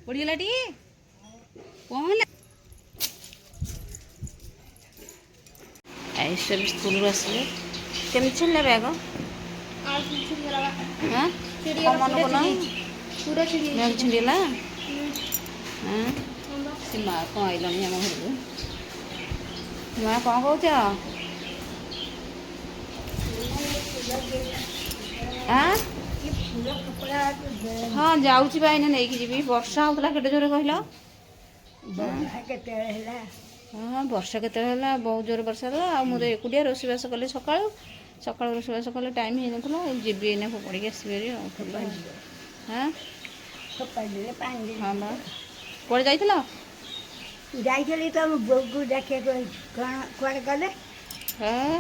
पड़गला T कौन ऐसे भी स्कूल आसले केमती छिड़ला बैग हाँ मन को बैग छिड़ला हाँ से माँ कौन आइलानी आम घर को माँ कौन कौच हाँ जाऊँगी बाइना नहीं जी वर्षा होता के जोर कहल हाँ वर्षा के बहुत जोर वर्षा है मुझे एकुटिया रोषेबास कली सका सका रोषेबास कले टाइम हो ना जी एने पड़ी आसबे हाँ हाँ बा कौन जाइली तुम बो को देखे कौन गले हाँ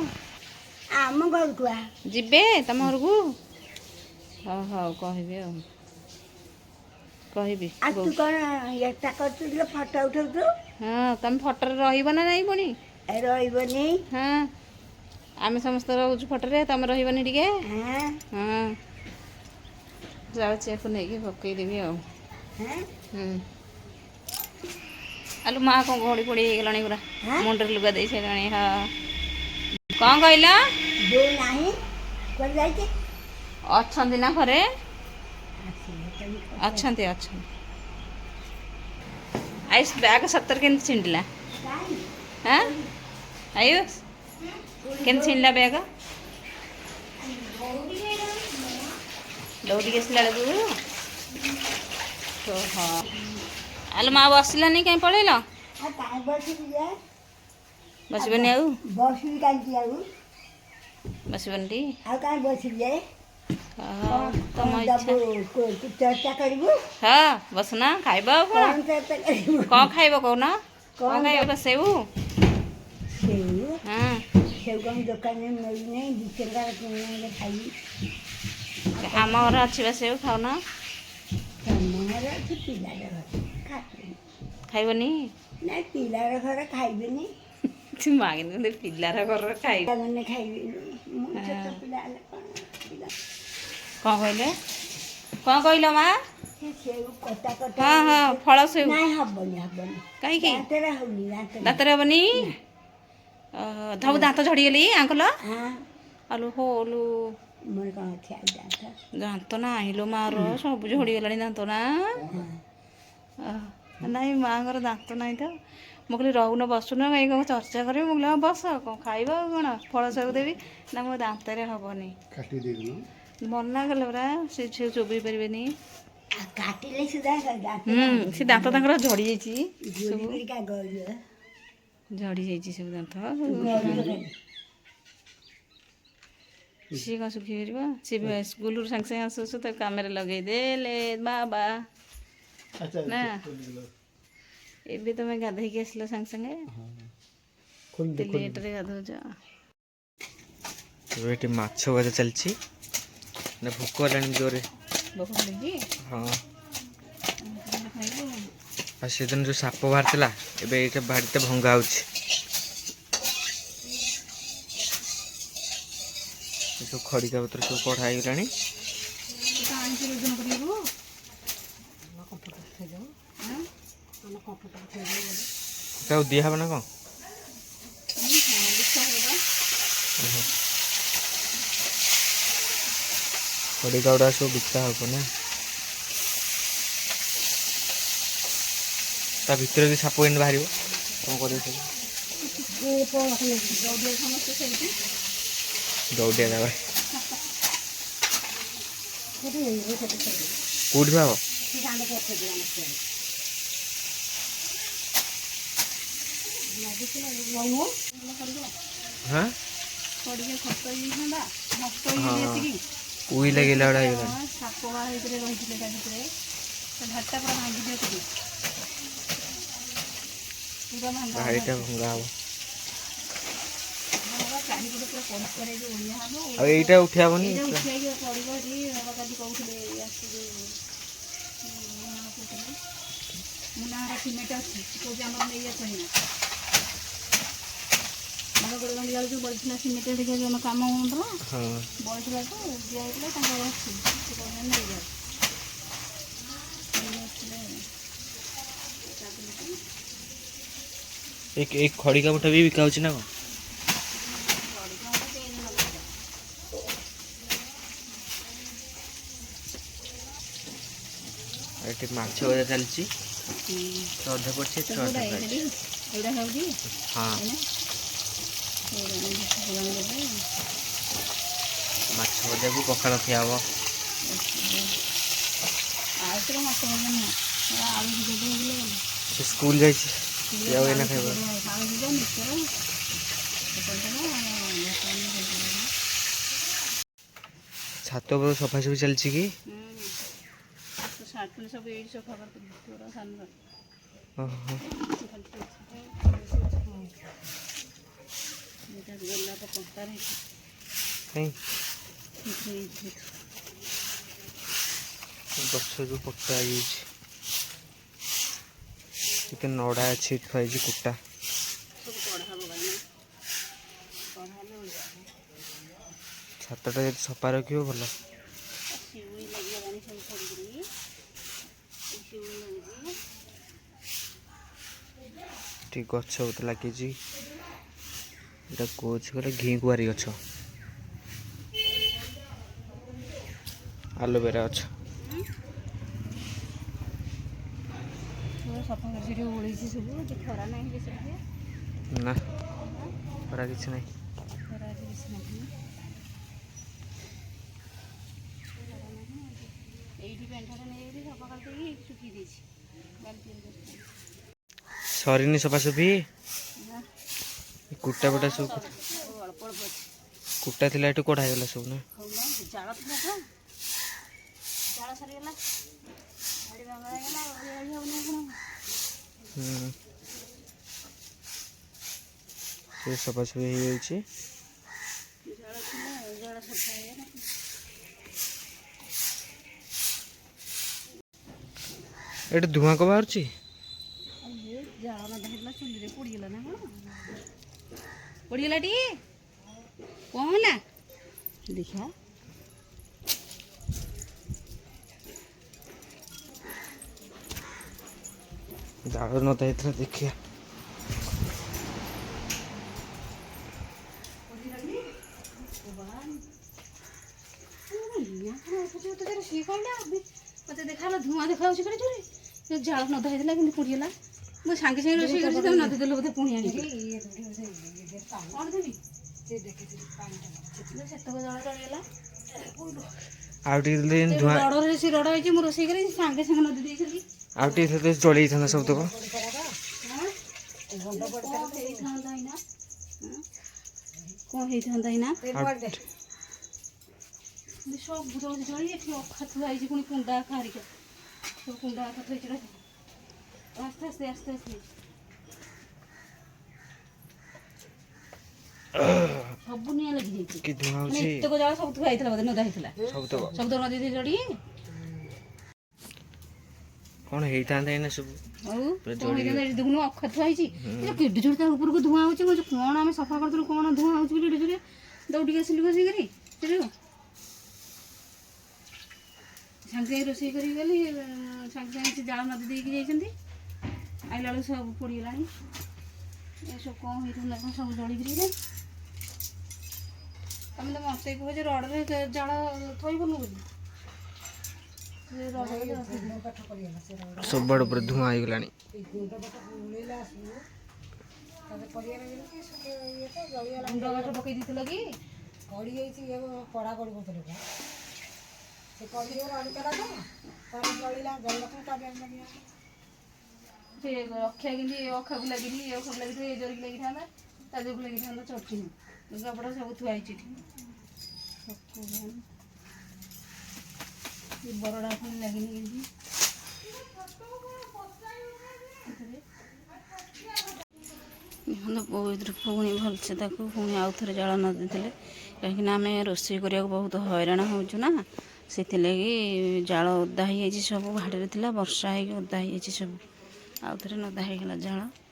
आम घर को जीबे तुम घर को हाँ हाँ कहबी तू कौन एटा कर फटो उठाऊ हाँ तुम फटर रहा ना नहीं पुणी रही हाँ आम समस्त रोज फटरे तुम रही टे हाँ हाँ जाऊँ नहीं पकईदेवी आलू माँ कौन घोड़ी पड़ी गला पूरा मुंडर लुगा दे सारे हाँ कौन कहल अच्छा ना घरे अच्छा आयुष बैग सतर के छिंडला हाँ आयुष के छिंडला बैग दौड़ी आसला तो हाँ आलो माँ बसलानी कहीं पड़ेल बसबनी बसबनी टी तुम इच्छा चर्चा करू हाँ बसना खाइब कौन खाइब कौन कौन खाइब सेव हाँ सेव कौन दुकान में मिलने खाई आम घर अच्छी बा सेव खाओ ना खाइबनी ना पिलार घर खाइबेनी मागिनी पिलार घर खाइ मैंने खाइबेनी कौन कहले कौन कहल माँ हाँ हाँ फल सेव कहीं दाँतर हेनी सब दाँत झड़गली आंकल आलू होलू दाँत ना आइलो मार सब झड़गला दाँत ना नहीं माँ दाँत ना तो मुझे रोन बसुन कहीं कौन चर्चा करी मुझे हाँ बस कौन खाइब कौन फल सब देवी ना मो दाँत हेनी मना कले परा से चोबई पारे से दाँत झड़ी झड़ी जा सब दाँत सी कौन सुखी पार सी स्कूल सागे सागे आसु तो कम लगे बाबा ना एबे तुम गाधे आसल सागे सागे लेट्रे गाधौच ये माछ भजा चलती भोक है जोरे हाँ से दिन जो साप बाहर था ये बाड़ीते भंगा हो सब खड़िका पत्र सब कढ़ा हो दिहब ना कौन खड़िका गुड़ा सब बिका हम ना ता भीतर भी साप एन बाहर कौन कर दौड़िया जगह कौट भाव हाँ उई लगे साप रही घाटा पूरा भांगी दियो बाड़ीटा भंगा हम चारिपटे आ उठा हेनी मुनाहारा सिमेंट अच्छी कौन आम नहीं आसना जो बढ़िया सिमेंट जो कम हो बढ़िया तो दिखाई नहीं जाए एक खड़ी का बुटा भी बिका होची ना कौन? एठी माछ वजह चलची तो अधे पड़छे तो अधे पड़छे एवढा खाऊची हाँ माछ वजह को पखाल खिया हबो आउतरे माछ भजन ना आलू जदे होले से स्कूल जाई छी या एना खाइबो आलू जदे मिक्सर छात पर सफा सफी चलची की तो साथ में सब एडी सफा कर पूरा सान ओहो बेटा गल्ला तो पत्ता रे नहीं गछ जो पक्का आई इतने नड़ा अच्छी थी कुटा छातटा यदि सफा रखियो भल ठीक गछ बहुत लगी कौच गले घी कुआरी गछ आलोवेरा गछ सफा कर ओढ़ी सब खरा ना ना खरा किसी नहीं खरा किसी नहीं এইটি পেন্টাটা নিয়ে গেছি সফা করতে গিয়ে শুকিয়ে দিয়েছি বালতি सरीनी सफा सफी कुटा फुटा सब ଅଳ୍ପ ଅଳ୍ପ ଅଛି कुटा थी कड़ा हो सब ना ଜାଳ ଥିଲା ତ ଜାଳ ସରିଗଲା ଗାଡ଼ି ବାଙ୍ଗଳା ହେଇଗଲା ଓଳି ହେବନି କ'ଣ से सफा सफी हो ଜାଳ ଥିଲା ଜାଳ ସଫା ହେଇଗଲା ये धुआं को बाहर ଜାଳ ନା ହେଇଥିଲା ଚୁଲିରେ ପୋଡ଼ିଗଲା ନା କ'ଣ ପୋଡ଼ିଗଲା ଟିକେ କ'ଣ ହେଲା ଦେଖିଆ जाड़ नता देखिए मत देखा धुआं देखा जाल नदा होता कि पड़गला मुझे सांगे सांगे रोषे कर नदी देल बोधे पुणी आनी कौन देवी से जल चढ़ीगला रड़ से रड़ हो रोषे कर सांगे सांगे नदी देती चली सब तक कौन होता सब जल्दी जल्दी अखा थुआई पुणी कुंडा खारिका सब कुंडा अखा थी आस्ते आस्ते आस्ते आस्ते सब निआ लगी कि धुआं होची एतक जाल सब थुआई बोधे नदा होता सब तक नदी थी चढ़ी कौन होता सब देखुन अखा थुआई केडे जोर ऊपर को धुआं हो कौन आम सफा कर कौन धुआं हो दौड़ी आसिलु बसिक सांगे सांगे रोषे कर गली सांगे सांगे जाल नदी देकी जाइए आइला बेलू सब पड़गला सब कौन होता सब जलिक तुम तो मत कह रड़े जाल थोबन बोली सब बड़ पर धुआं हो गला गुंड काठ पकई दी कि कड़ी पड़ा कड़ी बोतल से कड़ी रड़ीकला तो जलिला जल्ला लगे से रक्षा कि अखा को लगी अखा को लगी जोर लगी था जो लगी था चटनी लुगापड़ा सब थुआई बरड़ा पुणी लगे पुणी भलसे पुणी आउ थे जाल न देते कहीं आम रोषे करा बहुत हैरान होना से जाल ओदा हो सब भाड़े थी वर्षा हो ओदा हो सब आउ थे नदा हो जाल